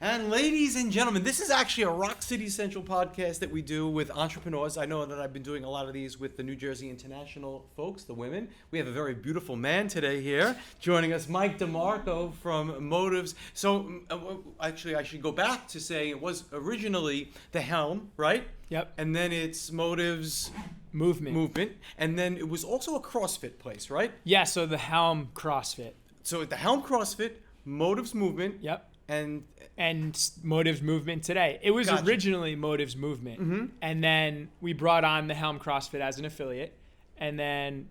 And ladies and gentlemen, this is actually a Rock City Central podcast that we do with entrepreneurs. I know that I've been doing a lot of these with the New Jersey International folks, the women. We have a very beautiful man today here joining us, Mike DeMarco from Motives. So actually, I should go back to say it was originally the Helm, right? Yep. And then it's Motives Movement. And then it was also a CrossFit place, right? Yeah, so the Helm CrossFit. So the Helm CrossFit, Motives Movement. Yep. And Motives Movement today. It was Gotcha. originally Motives Movement. And then we brought on the Helm CrossFit as an affiliate and then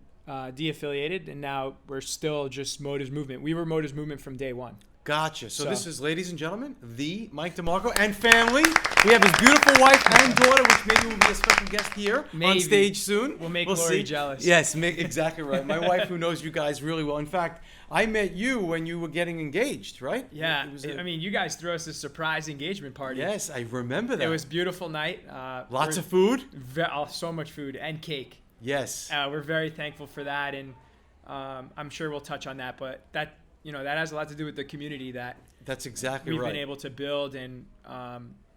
de-affiliated, and now we're still just Motives Movement. We were Motives Movement from day one. Gotcha. So this is, ladies and gentlemen, the Mike DeMarco and family. We have his beautiful wife and daughter, which maybe will be a special guest here on stage soon. We'll Lori jealous. Yes, exactly right. My wife, who knows you guys really well. In fact, I met you when you were getting engaged, right? Yeah. I mean, you guys threw us a surprise engagement party. Yes, I remember that. It was a beautiful night. Lots of food? So much food and cake. Yes. We're very thankful for that, and I'm sure we'll touch on that, but that has a lot to do with the community that's exactly we've right. been able to build, and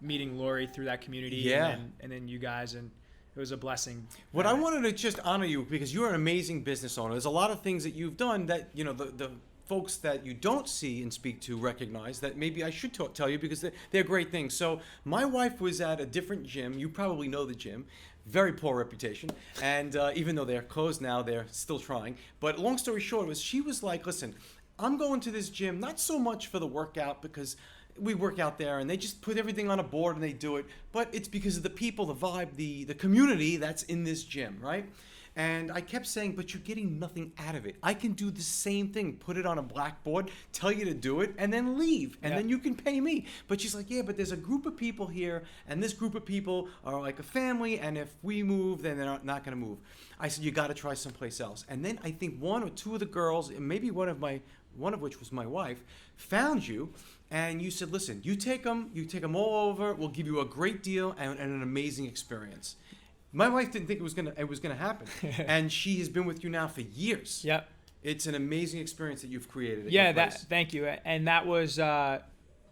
meeting Lori through that community, yeah. and then you guys, and it was a blessing. What I wanted to just honor you, because you're an amazing business owner. There's a lot of things that you've done that, the folks that you don't see and speak to recognize that maybe I should tell you, because they're great things. So my wife was at a different gym. You probably know the gym. Very poor reputation. And even though they're closed now, they're still trying. But long story short, she was like, listen, I'm going to this gym, not so much for the workout, because we work out there and they just put everything on a board and they do it, but it's because of the people, the vibe, the community that's in this gym, right? And I kept saying, but you're getting nothing out of it. I can do the same thing, put it on a blackboard, tell you to do it, and then leave, and then you can pay me. But she's like, yeah, but there's a group of people here, and this group of people are like a family, and if we move, then they're not going to move. I said, you got to try someplace else. And then I think one or two of the girls, and maybe one of which was my wife, found you, and you said, listen, you take them all over, we'll give you a great deal and an amazing experience. My wife didn't think it was gonna happen, and she has been with you now for years. Yep. It's an amazing experience that you've created. Thank you. And that was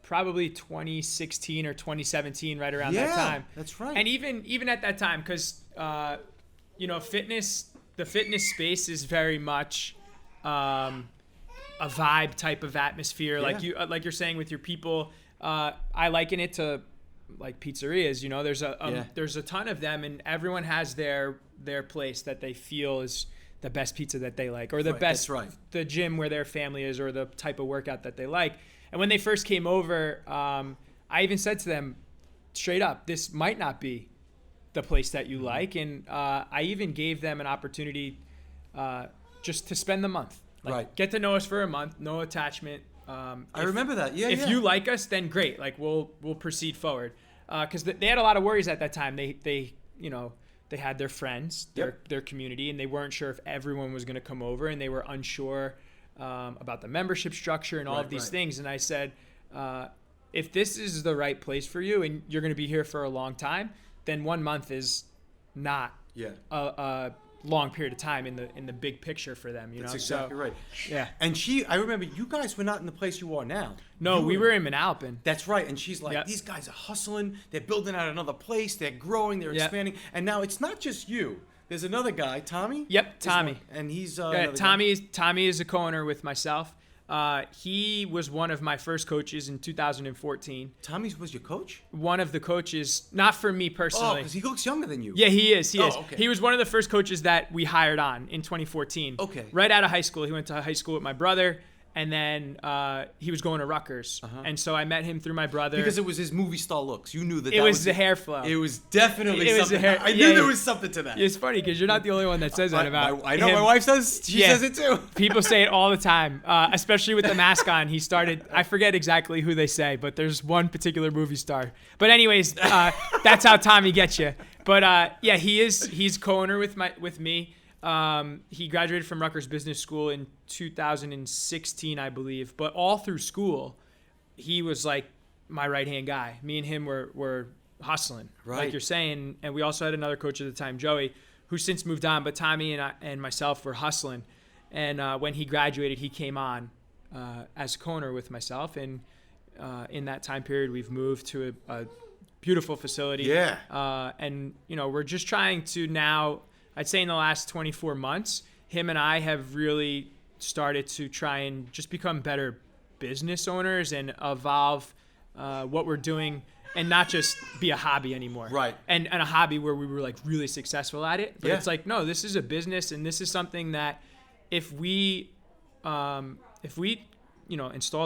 probably 2016 or 2017, right around that time. That's right. And even at that time, because the fitness space is very much a vibe type of atmosphere, like you're saying with your people. I liken it to like pizzerias. There's a ton of them, and everyone has their place that they feel is the best pizza that they like, or the best, the gym where their family is, or the type of workout that they like. And when they first came over, I even said to them straight up, this might not be the place that you like. And I even gave them an opportunity just to spend the month. Get to know us for a month, no attachment. I remember that. If you like us, then great. Like we'll proceed forward. Because they had a lot of worries at that time. They had their friends, their community, and they weren't sure if everyone was going to come over, and they were unsure about the membership structure and all of these things. And I said, if this is the right place for you, and you're going to be here for a long time, then 1 month is not a long period of time in the big picture for them. That's exactly right. Yeah. And I remember you guys were not in the place you are now. No, we were in Manalapan. That's right. And she's like, these guys are hustling. They're building out another place. They're growing. They're expanding. And now it's not just you. There's another guy, Tommy. Yep, Tommy. And he's Tommy is a co-owner with myself. He was one of my first coaches in 2014. Tommy was your coach? One of the coaches, not for me personally. Oh, because he looks younger than you. Yeah, he is. Okay. He was one of the first coaches that we hired on in 2014. Okay. Right out of high school. He went to high school with my brother. And then he was going to Rutgers. And so I met him through my brother. Because it was his movie star looks. You knew that it was the hair flow. It was definitely something. I knew there was something to that. It's funny because you're not the only one that says that about I know him. My wife says, she says it too. People say it all the time, especially with the mask on. He started, I forget exactly who they say, but there's one particular movie star. But anyways, that's how Tommy gets you. But he's co-owner with me. He graduated from Rutgers Business School in 2016, I believe. But all through school, he was like my right-hand guy. Me and him were hustling, like you're saying. And we also had another coach at the time, Joey, who since moved on. But Tommy and myself were hustling. And when he graduated, he came on as co-owner with myself. And in that time period. We've moved to a beautiful facility. Yeah. And, we're just trying to now, I'd say in the last 24 months, him and I have really started to try and just become better business owners and evolve what we're doing and not just be a hobby anymore. Right. And a hobby where we were like really successful at it. But Yeah. it's like, no, this is a business, and this is something that if we install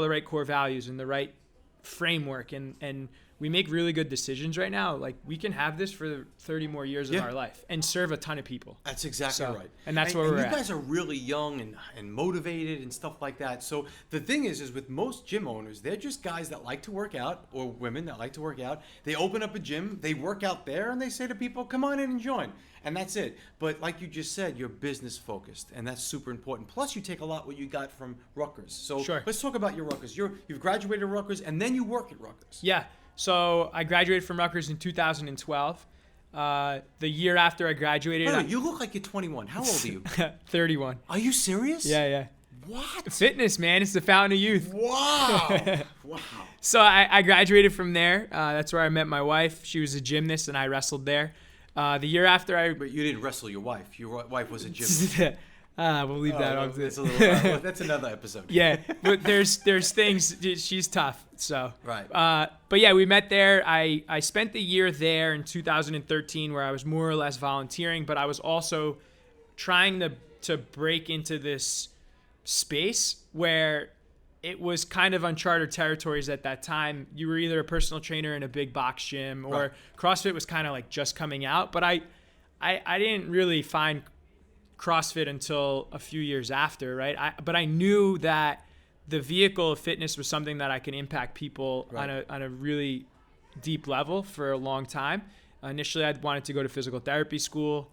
the right core values and the right framework and we make really good decisions right now, like we can have this for 30 more years of Yeah. our life and serve a ton of people. That's exactly right. And that's where we're you at. guys are really young and motivated and stuff like that. So the thing is with most gym owners, they're just guys that like to work out, or women that like to work out. They open up a gym, they work out there, and they say to people, come on in and join. And that's it. But like you just said, you're business focused, and that's super important. Plus, you take a lot what you got from Rutgers. So Sure. Let's talk about your Rutgers. You've graduated Rutgers, and then you work at Rutgers. Yeah. So I graduated from Rutgers in 2012. The year after I graduated, Wait, you look like you're 21. How old are you? 31. Are you serious? Yeah. What? Fitness, man. It's the fountain of youth. Wow. Wow. So I graduated from there. That's where I met my wife. She was a gymnast, and I wrestled there. The year after But you didn't wrestle your wife. Your wife was a gymnast. we'll leave that on. It's a little, that's another episode. Yeah, but there's things. She's tough. So Right. But yeah, we met there. I spent the year there in 2013, where I was more or less volunteering, but I was also trying to break into this space where it was kind of uncharted territories at that time. You were either a personal trainer in a big box gym, or Right. CrossFit was kind of like just coming out. But I didn't really find CrossFit until a few years after, right? But I knew that the vehicle of fitness was something that I can impact people Right. on a really deep level for a long time. Initially, I wanted to go to physical therapy school,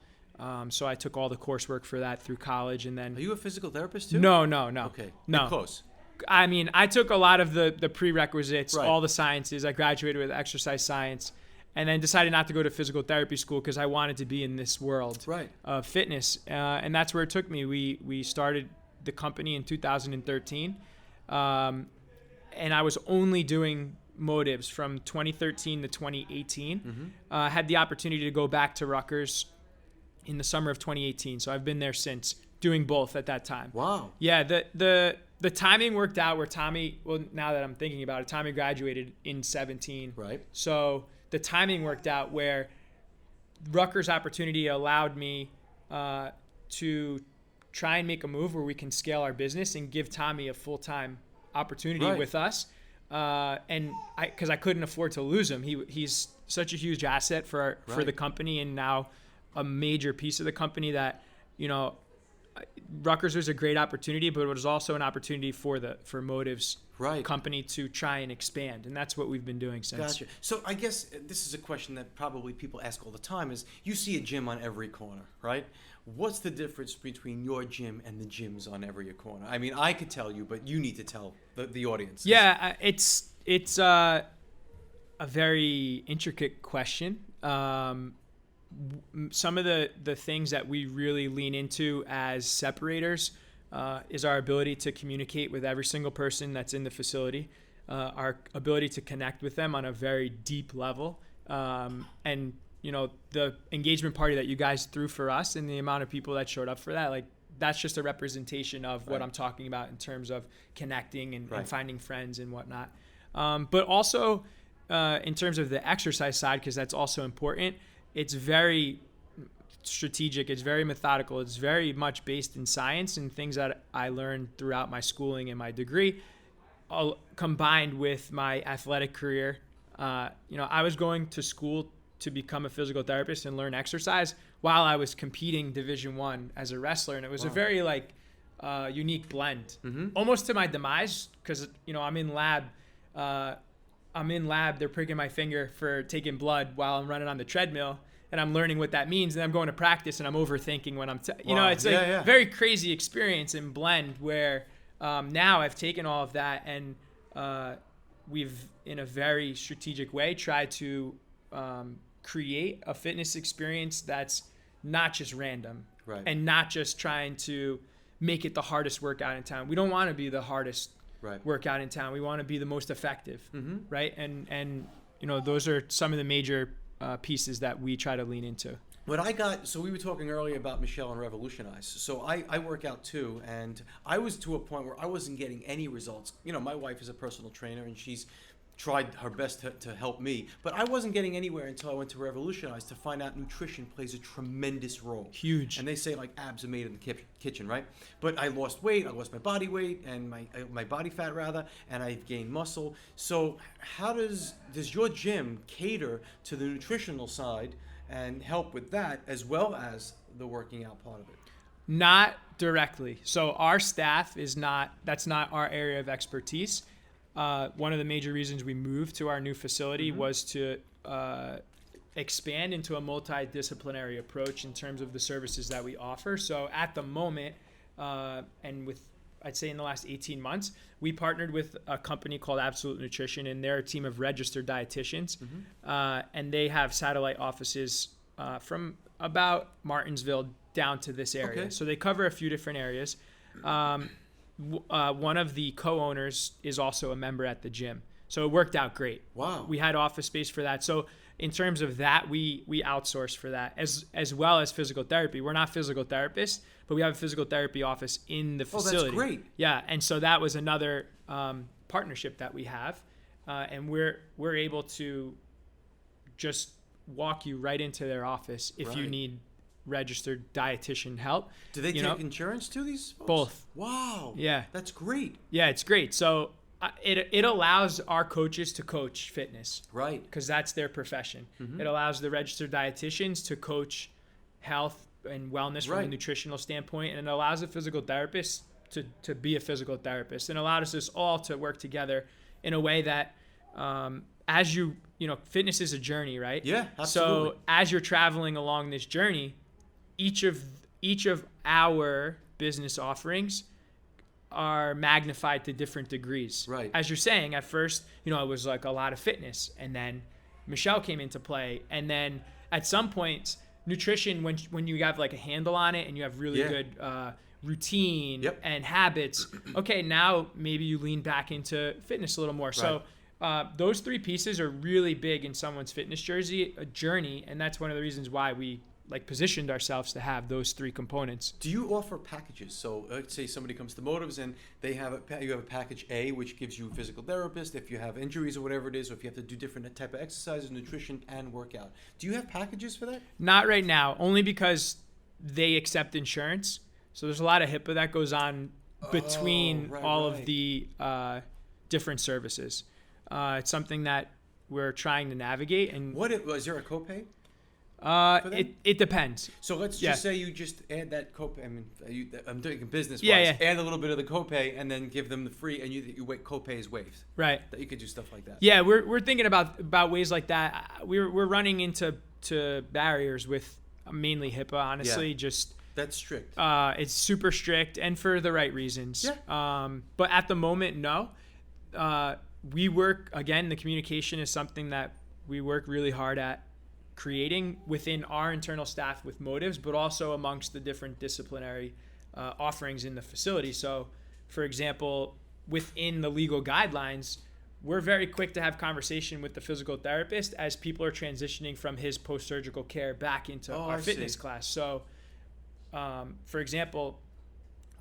so I took all the coursework for that through college, and then Are you a physical therapist too? no. Okay. No. You're close. I mean, I took a lot of the prerequisites, Right. all the sciences. I graduated with exercise science, and then decided not to go to physical therapy school because I wanted to be in this world Right. of fitness, and that's where it took me. We started the company in 2013, and I was only doing motives from 2013 to 2018. Mm-hmm. Had the opportunity to go back to Rutgers in the summer of 2018, so I've been there since, doing both at that time. Wow. Yeah, the timing worked out where Tommy, well, now that I'm thinking about it, Tommy graduated in 17. Right. So the timing worked out where Rutgers' opportunity allowed me to try and make a move where we can scale our business and give Tommy a full-time opportunity Right. with us. And because I couldn't afford to lose him. He's such a huge asset for Right. the company, and now a major piece of the company that, Rutgers was a great opportunity, but it was also an opportunity for Motive's Right. company to try and expand, and that's what we've been doing since. Gotcha. So I guess this is a question that probably people ask all the time: is you see a gym on every corner, right? What's the difference between your gym and the gyms on every corner? I mean, I could tell you, but you need to tell the audience. Yeah, it's a very intricate question. Some of the things that we really lean into as separators is our ability to communicate with every single person that's in the facility, our ability to connect with them on a very deep level, and the engagement party that you guys threw for us and the amount of people that showed up for that, like that's just a representation of what Right. I'm talking about in terms of connecting and Right. finding friends and whatnot. But also in terms of the exercise side, because that's also important, it's very strategic, it's very methodical, it's very much based in science and things that I learned throughout my schooling and my degree, combined with my athletic career. I was going to school to become a physical therapist and learn exercise while I was competing Division I as a wrestler, and it was a very unique blend, almost to my demise, because I'm in lab. They're pricking my finger for taking blood while I'm running on the treadmill, and I'm learning what that means, and I'm going to practice, and I'm overthinking when it's a very crazy experience and blend where now I've taken all of that, and we've, in a very strategic way, tried to create a fitness experience that's not just random, Right. and not just trying to make it the hardest workout in town. We don't want to be the hardest workout in town. We want to be the most effective, Mm-hmm. right? And those are some of the major pieces that we try to lean into. So we were talking earlier about Michelle and Revolutionize. So I work out too, and I was to a point where I wasn't getting any results. My wife is a personal trainer, and she's tried her best to help me, but I wasn't getting anywhere until I went to Revolutionize to find out nutrition plays a tremendous role. Huge. And they say like abs are made in the kitchen, right? But I lost weight, I lost my body weight and my body fat rather, and I've gained muscle. So how does your gym cater to the nutritional side and help with that as well as the working out part of it? Not directly. So our staff that's not our area of expertise. One of the major reasons we moved to our new facility was to expand into a multidisciplinary approach in terms of the services that we offer. So at the moment, and I'd say in the last 18 months, we partnered with a company called Absolute Nutrition, and they're a team of registered dietitians. And they have satellite offices from about Martinsville down to this area. Okay. So they cover a few different areas. One of the co-owners is also a member at the gym. So it worked out great. Wow. We had office space for that. So in terms of that, we outsource for that as well as physical therapy. We're not physical therapists, but we have a physical therapy office in the facility. Oh, that's great. Yeah. And so that was another partnership that we have. And we're able to just walk you right into their office if you need registered dietitian help. Do they take insurance too, these folks? Both. Wow. Yeah. That's great. Yeah, it's great. So it allows our coaches to coach fitness. Right. Because that's their profession. It allows the registered dietitians to coach health and wellness from a nutritional standpoint, and it allows the physical therapist to be a physical therapist, and allows us all to work together in a way that as fitness is a journey, right? Yeah, absolutely. So as you're traveling along this journey, each of our business offerings are magnified to different degrees. Right. As you're saying, at first, it was like a lot of fitness, and then Michelle came into play, and then at some points, nutrition, when you have like a handle on it and you have really good routine and habits, okay, now maybe you lean back into fitness a little more. Right. So those three pieces are really big in someone's fitness journey, and that's one of the reasons why we positioned ourselves to have those three components. Do you offer packages? So let's say somebody comes to Motives and you have a package A, which gives you a physical therapist if you have injuries or whatever it is, or if you have to do different type of exercises, nutrition, and workout. Do you have packages for that? Not right now, only because they accept insurance. So there's a lot of HIPAA that goes on between all of the different services. It's something that we're trying to navigate. And is there a copay? It depends. So let's just say you just add that copay. I mean, I'm doing business wise. Yeah. Add a little bit of the copay and then give them the free, and copay is waived. Right. That you could do stuff like that. Yeah, we're thinking about ways like that. We're running into barriers with mainly HIPAA. Honestly, just that's strict. It's super strict, and for the right reasons. Yeah. But at the moment, no. We work again. The communication is something that we work really hard at creating within our internal staff with Motives, but also amongst the different disciplinary offerings in the facility. So, for example, within the legal guidelines, we're very quick to have conversation with the physical therapist as people are transitioning from his post-surgical care back into our fitness class. So, for example,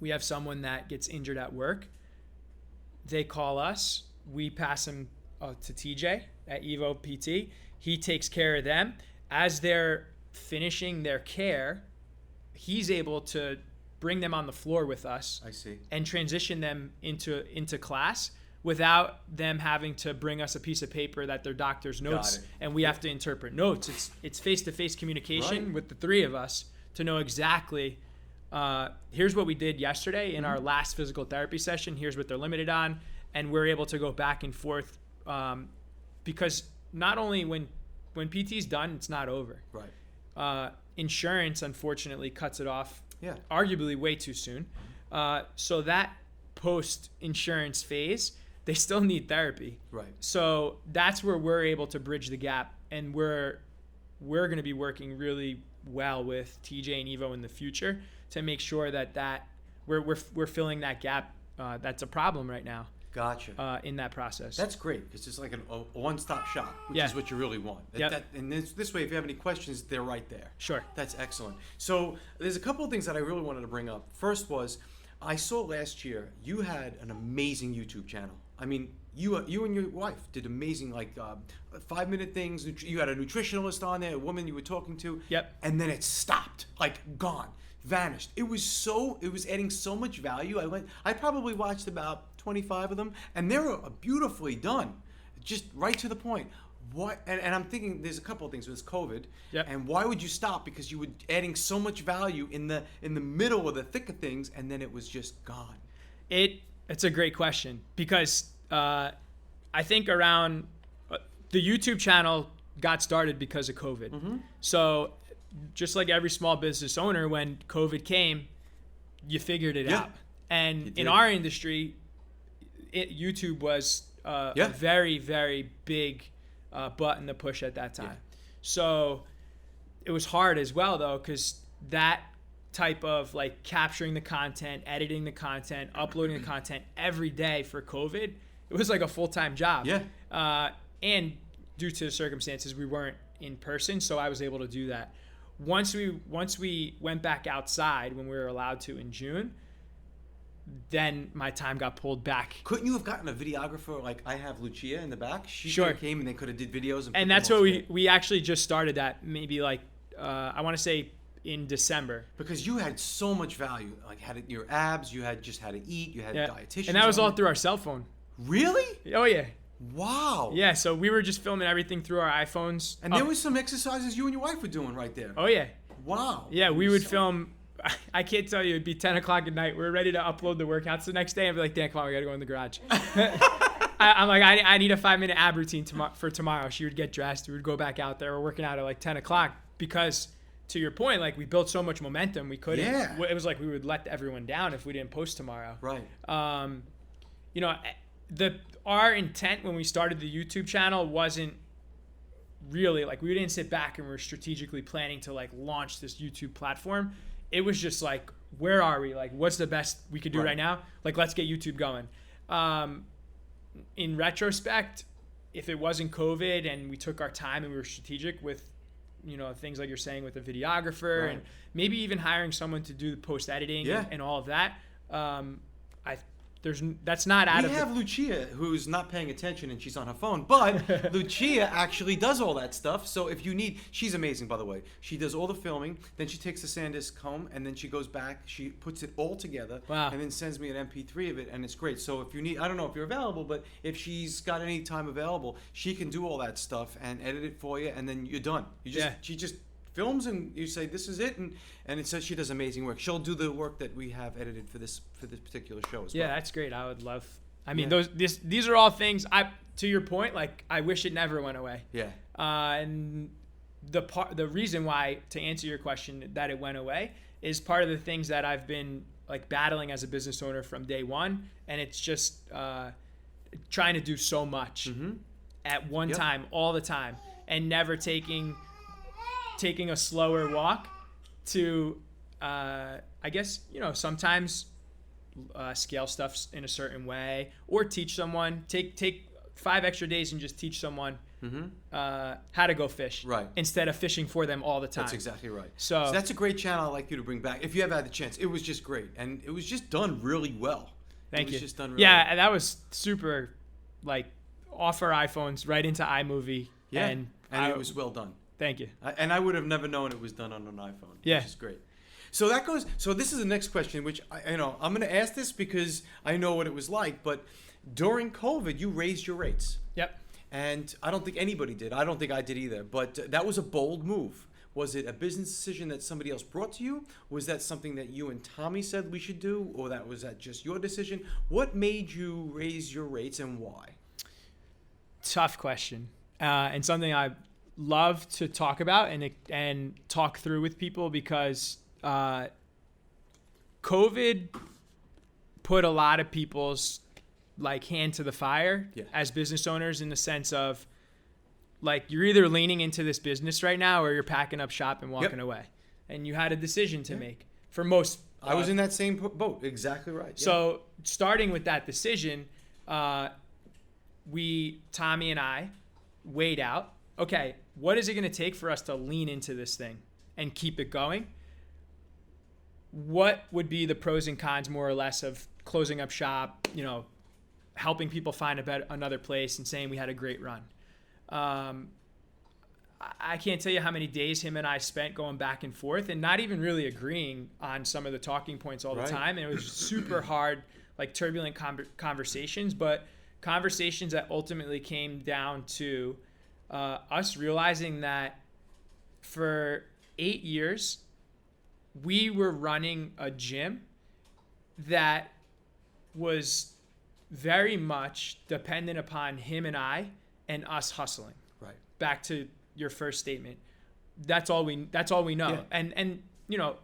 we have someone that gets injured at work. They call us. We pass them to TJ at Evo PT. He takes care of them. As they're finishing their care, he's able to bring them on the floor with us. I see. And transition them into class without them having to bring us a piece of paper that their doctor's notes, and we have to interpret notes. It's face-to-face communication with the three of us to know exactly, here's what we did yesterday in our last physical therapy session, here's what they're limited on, and we're able to go back and forth because not only when PT's done, it's not over. Right. Insurance, unfortunately, cuts it off arguably way too soon. So that post-insurance phase, they still need therapy. Right. So that's where we're able to bridge the gap, and we're going to be working really well with TJ and Evo in the future to make sure that we're filling that gap that's a problem right now. Gotcha. in that process. That's great because it's like a one-stop shop, which Yeah. is what you really want. Yep. And this way, if you have any questions, they're right there. Sure. That's excellent. So there's a couple of things that I really wanted to bring up. First was, I saw last year you had an amazing YouTube channel. I mean, you and your wife did amazing, like 5-minute things. You had a nutritionalist on there, a woman you were talking to. Yep. And then it stopped, like gone, vanished. It was adding so much value. I probably watched about 25 of them, and they were beautifully done, just right to the point. What? And I'm thinking there's a couple of things with COVID. Yep. And why would you stop? Because you were adding so much value in the middle or the thick of things, and then it was just gone. It's a great question because I think around the YouTube channel got started because of COVID. Mm-hmm. So just like every small business owner, when COVID came, you figured it out. And in our industry, YouTube was a very, very big button to push at that time. Yeah. So it was hard as well, though, because that type of like capturing the content, editing the content, uploading the content every day for COVID, it was like a full-time job. Yeah. And due to the circumstances, we weren't in person, so I was able to do that. Once we went back outside when we were allowed to in June, then my time got pulled back. Couldn't you have gotten a videographer like I have Lucia in the back? She Sure. came and they could have did videos. And that's what we actually just started that maybe like, I want to say in December. Because you had so much value. Like had your abs, you had just how to eat, you had dietitians. And that was all on it. through our cell phone. Really? Oh, yeah. Wow. Yeah, so we were just filming everything through our iPhones. And there was some exercises you and your wife were doing right there. Oh, yeah. Wow. Yeah, we would film. I can't tell you, it'd be 10 o'clock at night. We're ready to upload the workouts the next day. I'd be like, Dan, come on, we got to go in the garage. I'm like, I need a 5-minute ab routine for tomorrow. She would get dressed. We would go back out there. We're working out at like 10 o'clock because, to your point, like we built so much momentum. We couldn't. Yeah. It was like we would let everyone down if we didn't post tomorrow. Right. You know, our intent when we started the YouTube channel wasn't really like we didn't sit back and we're strategically planning to like launch this YouTube platform. It was just like, where are we? Like, what's the best we could do right now? Like, let's get YouTube going. In retrospect, if it wasn't COVID and we took our time and we were strategic with, you know, things like you're saying with a videographer and maybe even hiring someone to do the post editing and all of that, that's not out of. We have Lucia who's not paying attention and she's on her phone, but Lucia actually does all that stuff. So if you need, she's amazing, by the way. She does all the filming, then she takes the SanDisk home, and then she goes back, she puts it all together, and then sends me an MP3 of it, and it's great. So if you need, I don't know if you're available, but if she's got any time available, she can do all that stuff and edit it for you, and then you're done. She just films and you say this is it, and it says she does amazing work. She'll do the work that we have edited for this particular show as well. Yeah, that's great. I would love. I mean, these are all things. To your point, like I wish it never went away. Yeah. And the reason why, to answer your question, that it went away is part of the things that I've been like battling as a business owner from day one, and it's just trying to do so much at one time, all the time, and never taking a slower walk to, I guess, you know, sometimes scale stuff in a certain way or teach someone, take 5 extra days and just teach someone how to go fish instead of fishing for them all the time. That's exactly right. So that's a great channel I'd like you to bring back. If you ever had the chance, it was just great. And it was just done really well. Thank you. Just done really well. And that was super, like, off our iPhones, right into iMovie. Yeah, and it was well done. Thank you. And I would have never known it was done on an iPhone. Yeah. Which is great. So this is the next question, which I'm going to ask this because I know what it was like, but during COVID, you raised your rates. Yep. And I don't think anybody did. I don't think I did either, but that was a bold move. Was it a business decision that somebody else brought to you? Was that something that you and Tommy said we should do? Or was that just your decision? What made you raise your rates and why? Tough question. And something I love to talk about and talk through with people because COVID put a lot of people's like hand to the fire as business owners in the sense of like you're either leaning into this business right now or you're packing up shop and walking away, and you had a decision to make for most. I was in that same boat. Exactly right. So starting with that decision, Tommy and I weighed out, okay, what is it going to take for us to lean into this thing and keep it going? What would be the pros and cons, more or less, of closing up shop, helping people find another place and saying we had a great run? I can't tell you how many days him and I spent going back and forth and not even really agreeing on some of the talking points all the time. And it was super hard, like turbulent conversations, but conversations that ultimately came down to us realizing that for 8 years, we were running a gym that was very much dependent upon him and I and us hustling. Right. Back to your first statement. That's all we know. Yeah. And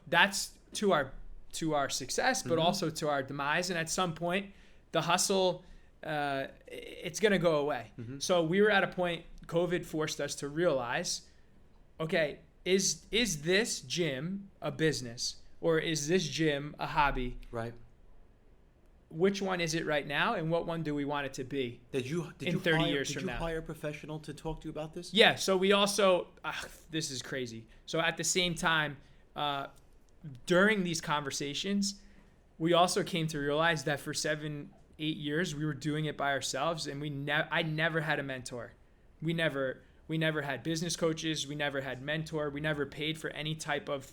that's to our success, but also to our demise. And at some point, the hustle, it's going to go away. So we were at a point, COVID forced us to realize, okay, is this gym a business or is this gym a hobby? Right. Which one is it right now, and what one do we want it to be? Did you 30 years from now? Did you hire a professional to talk to you about this? Yeah. So we also, this is crazy. So at the same time, during these conversations, we also came to realize that for 7-8 years we were doing it by ourselves, and I never had a mentor. We never had business coaches. We never had mentor. We never paid for any type of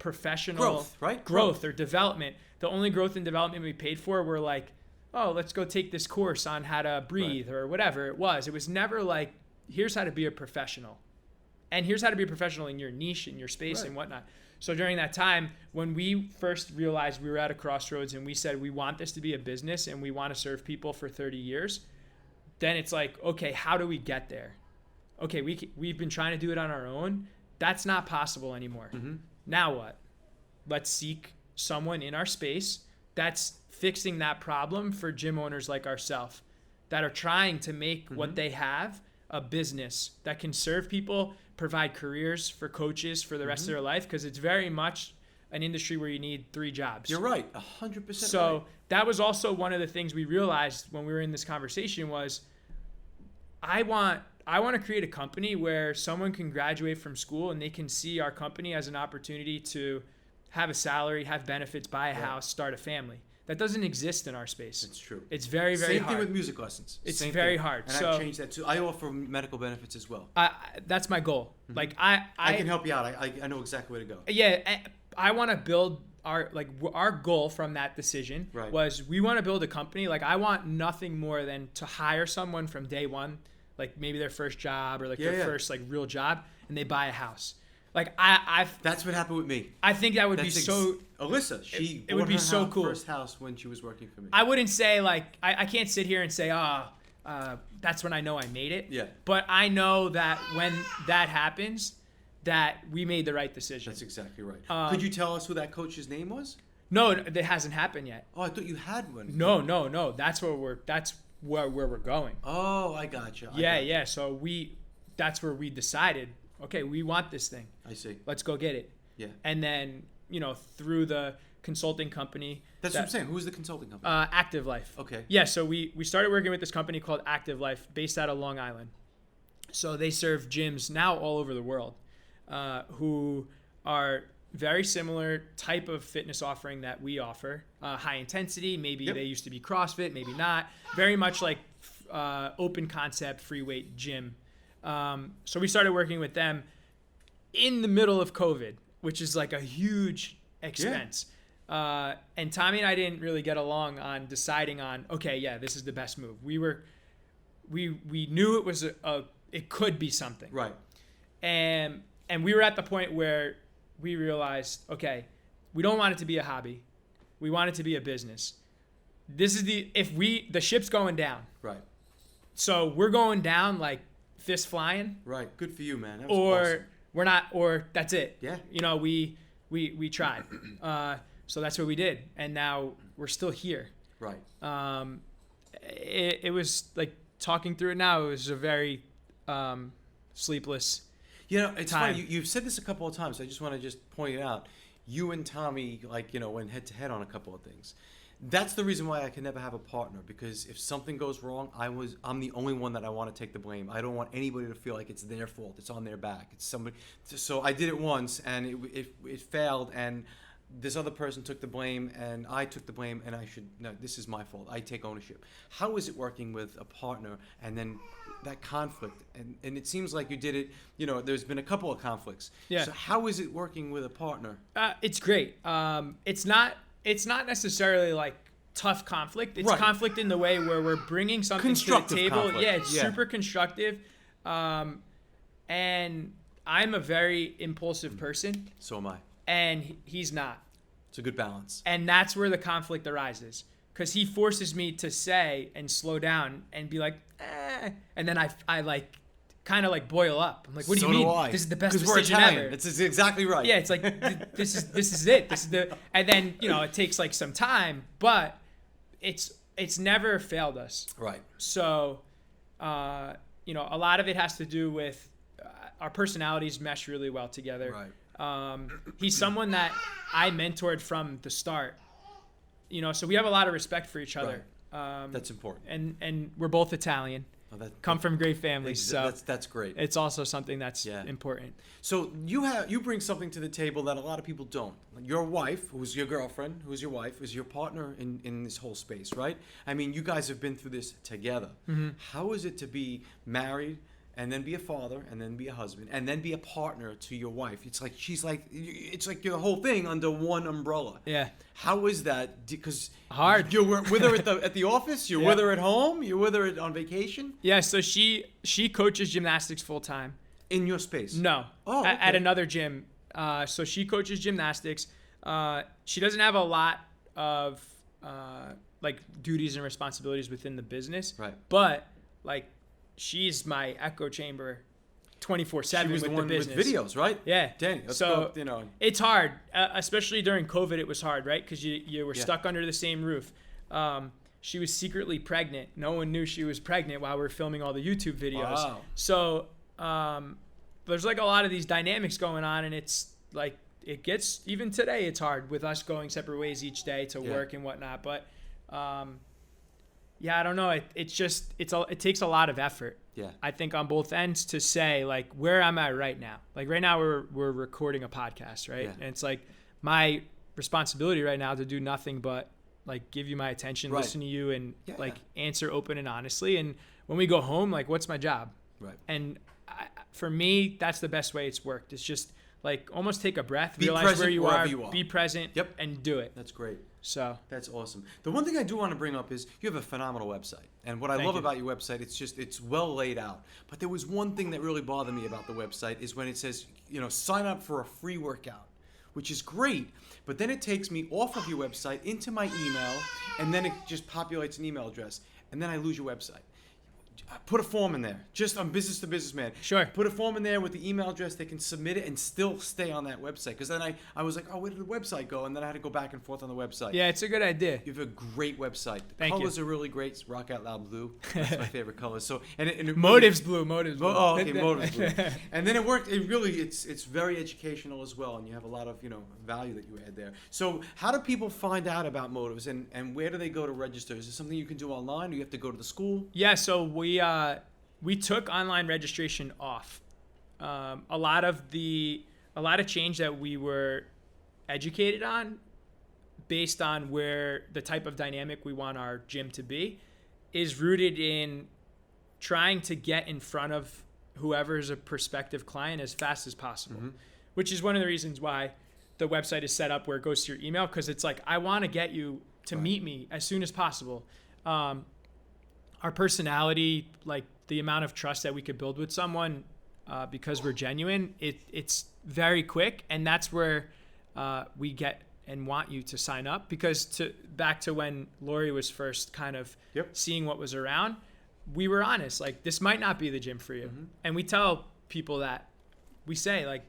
professional growth or development. The only growth and development we paid for were like, oh, let's go take this course on how to breathe or whatever it was. It was never like, here's how to be a professional. And here's how to be a professional in your niche, in your space and whatnot. So during that time, when we first realized we were at a crossroads and we said, we want this to be a business and we want to serve people for 30 years, then it's like, okay, how do we get there? Okay, we've been trying to do it on our own. That's not possible anymore. Now what? Let's seek someone in our space that's fixing that problem for gym owners like ourselves that are trying to make what they have a business that can serve people, provide careers for coaches for the rest of their life, because it's very much an industry where you need 3 jobs. You're right, 100%. So that was also one of the things we realized when we were in this conversation was, I want to create a company where someone can graduate from school and they can see our company as an opportunity to have a salary, have benefits, buy a house, start a family. That doesn't exist in our space. It's true. It's very, very hard. Same thing with music lessons. It's very hard. And I've changed that too. I offer medical benefits as well. That's my goal. Like I can help you out. I know exactly where to go. Yeah, I want to build our goal from that decision was we want to build a company. Like I want nothing more than to hire someone from day one, like maybe their first job or like their first like real job, and they buy a house. Like that's what happened with me. I think that would be so. Alyssa, she it would be so cool. First house when she was working for me. I wouldn't say like I can't sit here and say that's when I know I made it. Yeah. But I know that when that happens, that we made the right decision. That's exactly right. Could you tell us who that coach's name was? No, it hasn't happened yet. Oh, I thought you had one. No. That's where we're going. Oh, I gotcha. Yeah. So that's where we decided, okay, we want this thing. I see. Let's go get it. Yeah. And then, through the consulting company. That's what I'm saying. Who's the consulting company? Active Life. Okay. Yeah, so we started working with this company called Active Life based out of Long Island. So they serve gyms now all over the world who are very similar type of fitness offering that we offer. High intensity, maybe they used to be CrossFit, maybe not. Very much like open concept, free weight gym. So we started working with them in the middle of COVID, which is like a huge expense. And Tommy and I didn't really get along on deciding on, okay, yeah, this is the best move. We knew it was it could be something. Right. And we were at the point where we realized, okay, we don't want it to be a hobby. We want it to be a business. This is the ship's going down. Right. So we're going down like fist flying. Right. Good for you, man. That was awesome. We're not, or that's it. Yeah. We tried. So that's what we did. And now we're still here. Right. It was like talking through it now. It was a very sleepless it's time. funny. You've said this a couple of times. I just want to point it out. You and Tommy, went head to head on a couple of things. That's the reason why I can never have a partner, because if something goes wrong, I'm the only one that I want to take the blame. I don't want anybody to feel like it's their fault. It's on their back. It's somebody. So I did it once, and it failed, and this other person took the blame, and I took the blame, and no, this is my fault. I take ownership. How is it working with a partner, and then that conflict, and it seems like you did it, there's been a couple of conflicts. Yeah. So how is it working with a partner? It's great. It's not necessarily like tough conflict. It's Right. conflict in the way where we're bringing something to the Constructive table. conflict. Yeah, it's Yeah. super constructive. And I'm a very impulsive person, So am I. and he's not. It's a good balance. And that's where the conflict arises, because he forces me to say and slow down and be like, and then I like kind of like boil up. I'm like, what do you mean? This is the best decision we're Italian. ever. It's exactly right. Yeah, it's like this is it. This is the, and then it takes like some time, but it's never failed us. Right. So, a lot of it has to do with our personalities mesh really well together. Right. He's someone that I mentored from the start. So we have a lot of respect for each other. That's important. And we're both Italian. Come from great families, so that's great. it's also something that's important. So you bring something to the table that a lot of people don't. Your wife, who's your girlfriend, who's your wife, is your partner in this whole space, right? I mean, you guys have been through this together. Mm-hmm. How is it to be married and then be a father and then be a husband and then be a partner to your wife? It's like it's like your whole thing under one umbrella. Yeah. How is that? Because hard. You're with her at the office. You're Yeah. with her at home. You're with her on vacation. Yeah. So she coaches gymnastics full time. In your space. No. Oh, At okay. another gym. So she coaches gymnastics. She doesn't have a lot of like duties and responsibilities within the business. Right. But like she's my echo chamber 24/7 She was with the one the business. with videos, right? Yeah. Danny, So it's hard, especially during COVID. It was hard, right? Because you were stuck under the same roof. She was secretly pregnant. No one knew she was pregnant while we were filming all the YouTube videos. Wow. So there's like a lot of these dynamics going on, and it's like it gets, even today it's hard with us going separate ways each day to work and whatnot. But I don't know. It takes a lot of effort. Yeah. I think on both ends to say like, where am I right now? Like right now we're recording a podcast, right? Yeah. And it's like my responsibility right now to do nothing but like give you my attention, Right. listen to you, and answer open and honestly. And when we go home, like, what's my job? Right. And for me, that's the best way it's worked. It's just like almost take a breath, Be realize present where you wherever are, you are. be present, Yep. and do it. That's great. So That's awesome. The one thing I do want to bring up is you have a phenomenal website. And what I Thank love you. about your website, it's well laid out. But there was one thing that really bothered me about the website is when it says, sign up for a free workout, which is great. But then it takes me off of your website into my email, and then it just populates an email address. And then I lose your website. Put a form in there. Just on Business to Businessman. Sure. Put a form in there with the email address. They can submit it and still stay on that website. Because then I was like, oh, where did the website go? And then I had to go back and forth on the website. yeah, it's a good idea. You have a great website. The Thank you. colors are really great. It's Rock Out Loud Blue. That's my favorite color. So and Motives blue. Oh, okay, Motives Blue. And then it worked. It's very educational as well, and you have a lot of value that you add there. So how do people find out about Motives, and where do they go to register? Is it something you can do online, or you have to go to the school? Yeah, so we took online registration off. A lot of change that we were educated on, based on where the type of dynamic we want our gym to be, is rooted in trying to get in front of whoever is a prospective client as fast as possible, which is one of the reasons why the website is set up where it goes to your email, because it's like, I want to get you to meet me as soon as possible. Our personality, like the amount of trust that we could build with someone, because we're genuine, it's very quick, and that's where we get and want you to sign up. Because back to when Lori was first kind of seeing what was around, we were honest, like, this might not be the gym for you. And we tell people that, we say like,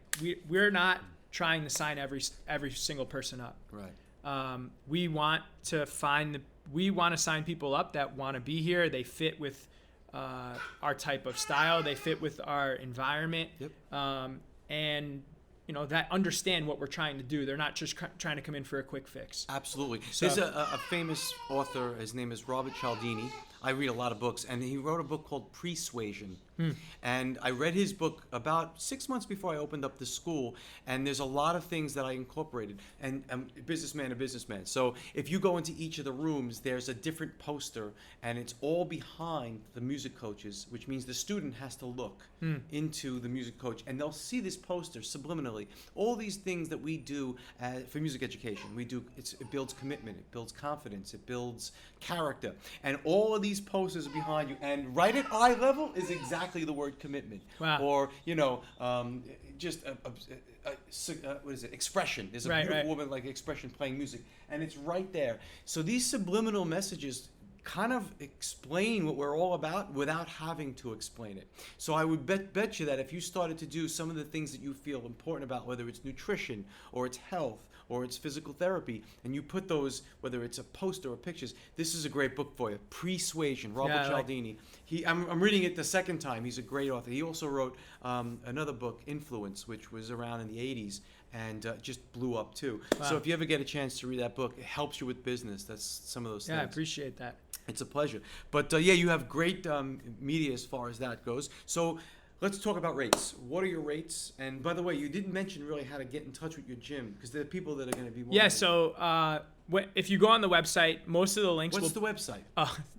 we're not trying to sign every single person up. Right. We want to sign people up that want to be here. They fit with our type of style. They fit with our environment. Yep. And that understand what we're trying to do. They're not just trying to come in for a quick fix. Absolutely. So- There's a famous author. His name is Robert Cialdini. I read a lot of books, and he wrote a book called Persuasion. And I read his book about 6 months before I opened up the school, and there's a lot of things that I incorporated. And I'm a businessman. So if you go into each of the rooms, there's a different poster, and it's all behind the music coaches, which means the student has to look into the music coach, and they'll see this poster subliminally. All these things that we do for music education, it builds commitment, it builds confidence, it builds character, and all of these posters are behind you, and right at eye level is exactly the word commitment. Wow. Or just what is it, expression. There's a beautiful woman like expression playing music, and it's right there. So these subliminal messages kind of explain what we're all about without having to explain it. So I would bet you that if you started to do some of the things that you feel important about, whether it's nutrition or it's health or it's physical therapy, and you put those, whether it's a poster or pictures, this is a great book for you. Persuasion, Robert Cialdini. I'm reading it the second time. He's a great author. He also wrote another book, Influence, which was around in the 80s and just blew up too. Wow. So if you ever get a chance to read that book, it helps you with business. That's some of those things. Yeah, I appreciate that. It's a pleasure. But you have great media as far as that goes. So let's talk about rates. What are your rates? And by the way, you didn't mention really how to get in touch with your gym, because there are people that are going to be Yeah, so if you go on the website, most of the links What's the website?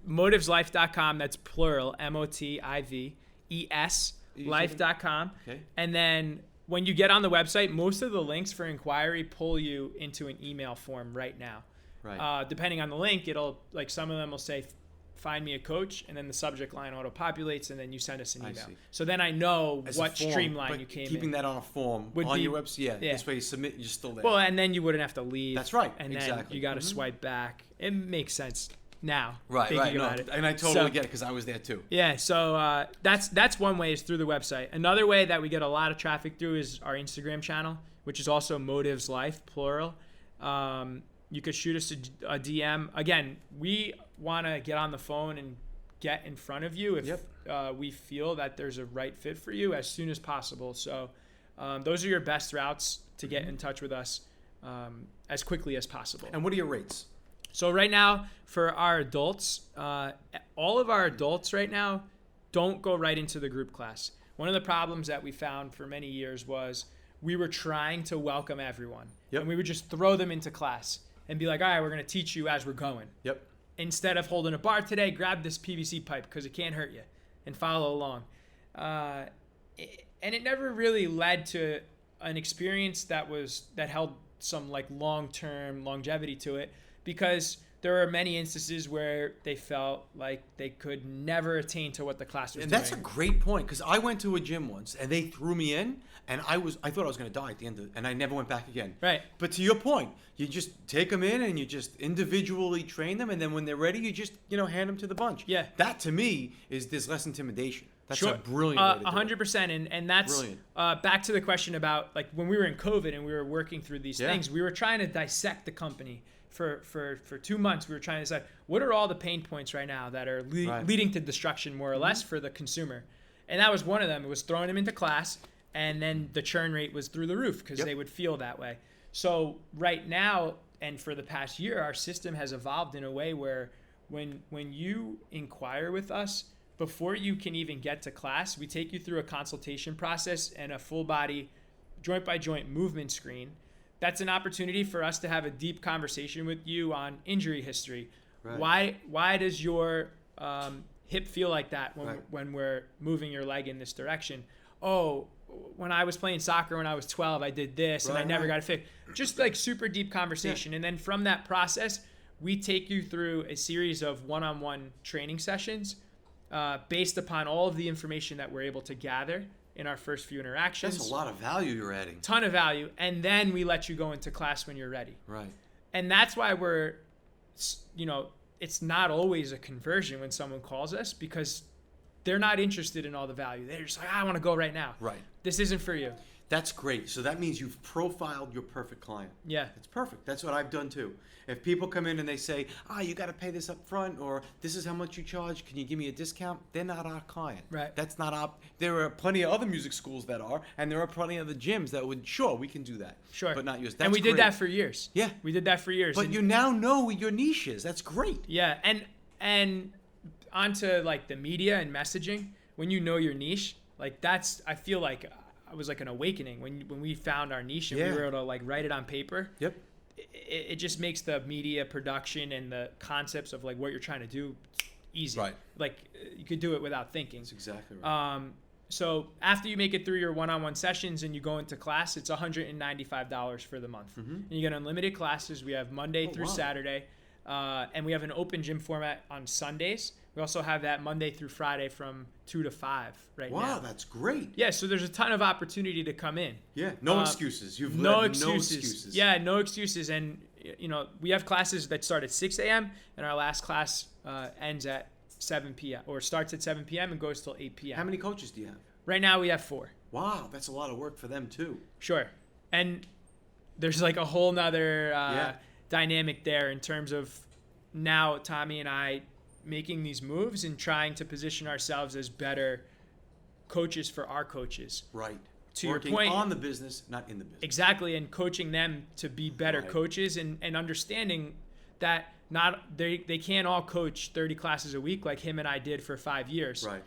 motiveslife.com. That's plural, MOTIVES, life.com. Okay. And then when you get on the website, most of the links for inquiry pull you into an email form right now. Right. Depending on the link, it'll, like, some of them will say, find me a coach, and then the subject line auto-populates, and then you send us an email. see. So then I know As a what form, streamline but you came keeping in. that on a form Would on be- your website, yeah. this way you submit, you're still there. Well, and then you wouldn't have to leave. That's right, And then exactly. you got to swipe back. It makes sense now. right. thinking No, about it. and I totally So- get it because I was there too. Yeah, so that's one way, is through the website. Another way that we get a lot of traffic through is our Instagram channel, which is also Motives Life, plural. You could shoot us a DM. Again, we want to get on the phone and get in front of you if we feel that there's a right fit for you as soon as possible. So those are your best routes to get in touch with us as quickly as possible. And what are your rates? So right now, for our adults, all of our adults right now don't go right into the group class. One of the problems that we found for many years was we were trying to welcome everyone. Yep. And we would just throw them into class and be like, all right, we're going to teach you as we're going. Yep. Instead of holding a bar today, grab this PVC pipe because it can't hurt you, and follow along. And it never really led to an experience that held some like long-term longevity to it, because there are many instances where they felt like they could never attain to what the class was And doing. that's a great point, because I went to a gym once and they threw me in, and I thought I was going to die at the end of it, and I never went back again. Right. But to your point, you just take them in and you just individually train them, and then when they're ready, you just hand them to the bunch. Yeah. That to me there's less intimidation. That's Sure. a brilliant way to do it. 100%, and that's Brilliant. Back to the question about, like, when we were in COVID and we were working through these Yeah. things, we were trying to dissect the company for 2 months. We were trying to decide what are all the pain points right now that are Right. leading to destruction, more or less, for the consumer, and that was one of them. It was throwing them into class, and then the churn rate was through the roof because Yep. they would feel that way. So right now, and for the past year, our system has evolved in a way where when you inquire with us, before you can even get to class, we take you through a consultation process and a full body, joint by joint movement screen. That's an opportunity for us to have a deep conversation with you on injury history. Right. Why does your hip feel like that Right. when we're moving your leg in this direction? Oh, when I was playing soccer when I was 12, I did this and I Right, never right. got it fixed. Just like super deep conversation. And then from that process, we take you through a series of one-on-one training sessions based upon all of the information that we're able to gather in our first few interactions. That's a lot of value you're adding. Ton of value. And then we let you go into class when you're ready. Right. And that's why it's not always a conversion when someone calls us, because they're not interested in all the value. They're just like, I want to go right now. Right. This isn't for you. That's great. So that means you've profiled your perfect client. Yeah. It's perfect. That's what I've done too. If people come in and they say, you got to pay this up front, or this is how much you charge, can you give me a discount? They're not our client. Right. That's not our, there are plenty of other music schools that are, and there are plenty of the gyms that would, sure, we can do that. Sure. But not yours. That's and we great. did that for years. Yeah. We did that for years. But and, you now know what your niche is. That's great. Yeah. And onto like the media and messaging, when you know your niche, like that's, I feel like it was like an awakening when we found our niche and we were able to like write it on paper. Yep. It just makes the media production and the concepts of like what you're trying to do easy. Right. Like you could do it without thinking. That's exactly right. So after you make it through your one-on-one sessions and you go into class, it's $195 for the month. Mm-hmm. And you get unlimited classes. We have Monday through Saturday. And we have an open gym format on Sundays. We also have that Monday through Friday from 2 to 5 right now. Wow, that's great. Yeah, so there's a ton of opportunity to come in. Yeah, no excuses. You've no led excuses. No excuses. Yeah, no excuses. And, we have classes that start at 6 a.m. and our last class ends at 7 p.m. or starts at 7 p.m. and goes till 8 p.m. How many coaches do you have? Right now we have 4. Wow, that's a lot of work for them too. Sure. And there's like a whole nother dynamic there in terms of now Tommy and I making these moves and trying to position ourselves as better coaches for our coaches. Right. To Working your point, on the business, not in the business. Exactly, and coaching them to be better coaches and understanding that they can't all coach 30 classes a week like him and I did for 5 years. Right.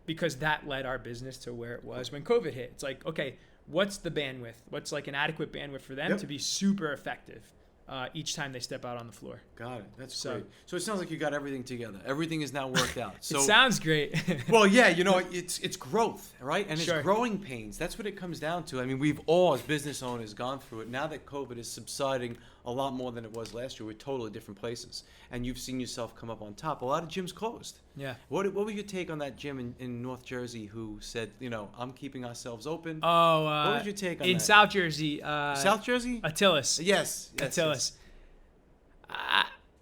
Because that led our business to where it was when COVID hit. It's like, okay, what's the bandwidth? What's like an adequate bandwidth for them to be super effective each time they step out on the floor? Got it. That's great. So it sounds like you got everything together. Everything is now worked out. So it sounds great. well, yeah, it's growth, right? And it's growing pains. That's what it comes down to. I mean, we've all, as business owners, gone through it. Now that COVID is subsiding a lot more than it was last year, we're totally different places. And you've seen yourself come up on top. A lot of gyms closed. Yeah. What was your take on that gym in North Jersey who said, I'm keeping ourselves open? Oh, what was your take on that? In South Jersey. South Jersey? Attilis. Yes. Attilis. Yes.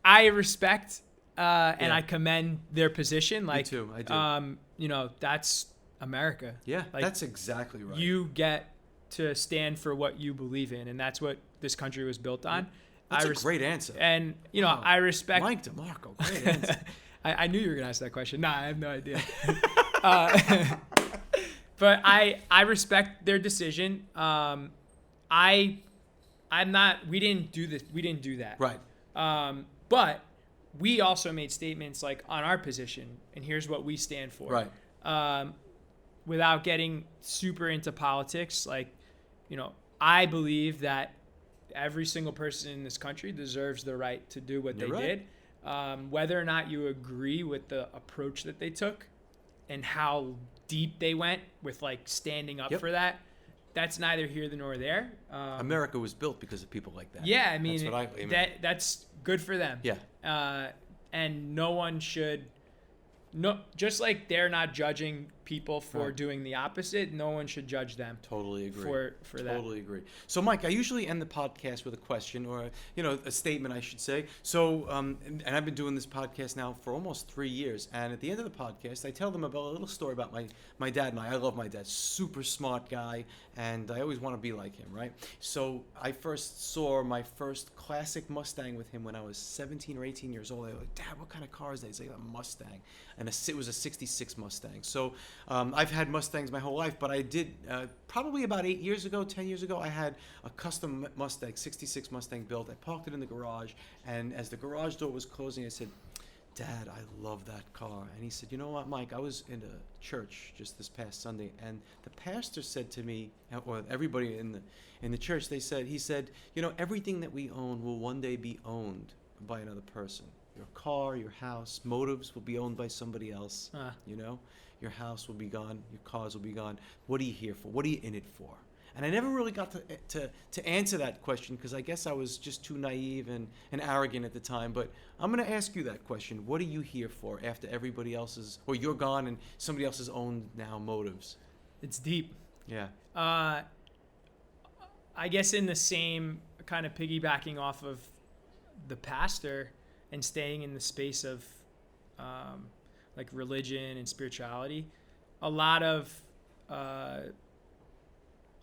I respect and I commend their position. Like, me too. I do. That's America. Yeah, like, that's exactly right. You get to stand for what you believe in, and that's what this country was built on. That's a great answer. And, I respect... Mike DeMarco, great answer. I knew you were going to ask that question. Nah, I have no idea. But I respect their decision. We didn't do this. We didn't do that. Right. But we also made statements like on our position, and here's what we stand for. Right. Without getting super into politics, like, I believe that every single person in this country deserves the right to do what they did. Whether or not you agree with the approach that they took and how deep they went with like standing up for that, that's neither here nor there. America was built because of people like that. Yeah, I mean, that's what I mean. That's good for them. Yeah. And no one should, just like they're not judging people for doing the opposite, no one should judge them. Totally agree. For that. Totally agree. So, Mike, I usually end the podcast with a question or, a statement, I should say. So, and I've been doing this podcast now for almost 3 years. And at the end of the podcast, I tell them about a little story about my dad. I love my dad. Super smart guy. And I always want to be like him, right? So I first saw my first classic Mustang with him when I was 17 or 18 years old. I was like, Dad, what kind of car is that? He's like, a Mustang. And it was a 66 Mustang. So I've had Mustangs my whole life, but I did probably about 10 years ago, I had a custom Mustang, 66 Mustang built. I parked it in the garage, and as the garage door was closing, I said, Dad, I love that car. And he said, you know what, Mike, I was in a church just this past Sunday, and the pastor said to me, or everybody in the church, he said, everything that we own will one day be owned by another person. Your car, your house, motives will be owned by somebody else. Your house will be gone, your cars will be gone. What are you here for? What are you in it for? And I never really got to answer that question because I guess I was just too naive and arrogant at the time. But I'm going to ask you that question. What are you here for after everybody else's, or you're gone and somebody else has owned now motives? It's deep. Yeah. I guess in the same kind of piggybacking off of the pastor and staying in the space of like religion and spirituality, a lot of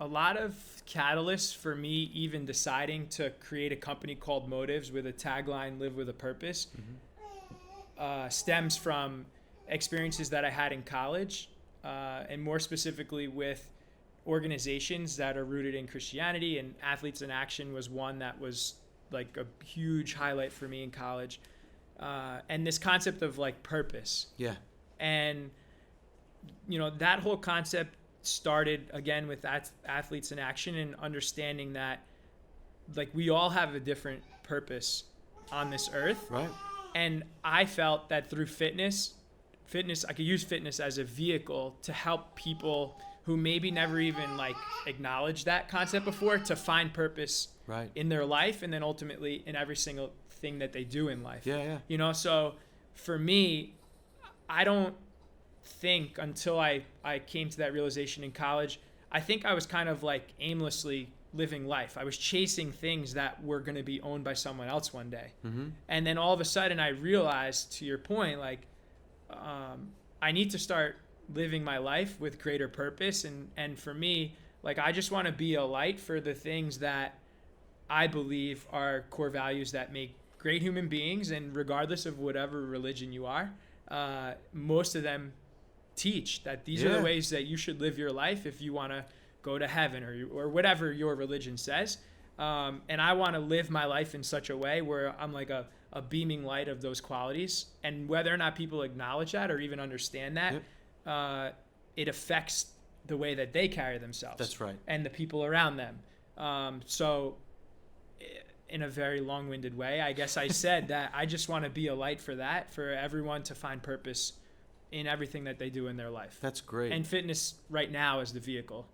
a lot of catalysts for me even deciding to create a company called Motives with a tagline, live with a purpose, stems from experiences that I had in college, and more specifically with organizations that are rooted in Christianity, and Athletes in Action was one that was like a huge highlight for me in college. And this concept of like purpose. Yeah. And, you know, that whole concept started again with Athletes in Action and understanding that like we all have a different purpose on this earth. Right. And I felt that through fitness, I could use fitness as a vehicle to help people who maybe never even like acknowledged that concept before to find purpose in their life, and then ultimately in every single thing that they do in life. Yeah. You know, so for me, I don't think until I came to that realization in college, I think I was kind of like aimlessly living life. I was chasing things that were going to be owned by someone else one day. Mm-hmm. And then all of a sudden I realized, to your point, like I need to start living my life with greater purpose. And for me, like I just want to be a light for the things that I believe are core values that make great human beings. And regardless of whatever religion you are, most of them teach that these are the ways that you should live your life if you want to go to heaven or whatever your religion says. And I want to live my life in such a way where I'm like a beaming light of those qualities. And whether or not people acknowledge that or even understand that, it affects the way that they carry themselves. That's right. And the people around them. So in a very long-winded way, I guess I said that I just want to be a light for that, for everyone to find purpose in everything that they do in their life. That's great. And fitness right now is the vehicle.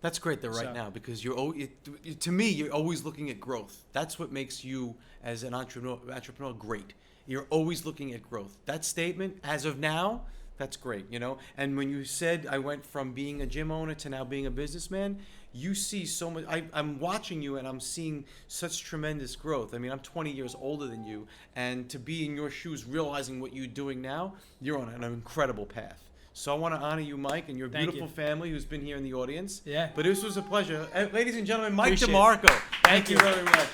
That's great now, because to me, you're always looking at growth. That's what makes you as an entrepreneur great. You're always looking at growth. That statement, as of now, that's great, you know? And when you said I went from being a gym owner to now being a businessman, you see so much. I'm watching you and I'm seeing such tremendous growth. I mean, I'm 20 years older than you, and to be in your shoes, realizing what you're doing now, you're on an incredible path. So I want to honor you, Mike, and your beautiful family who's been here in the audience. Yeah. But this was a pleasure. Ladies and gentlemen, Mike Appreciate DeMarco. Thank you very much.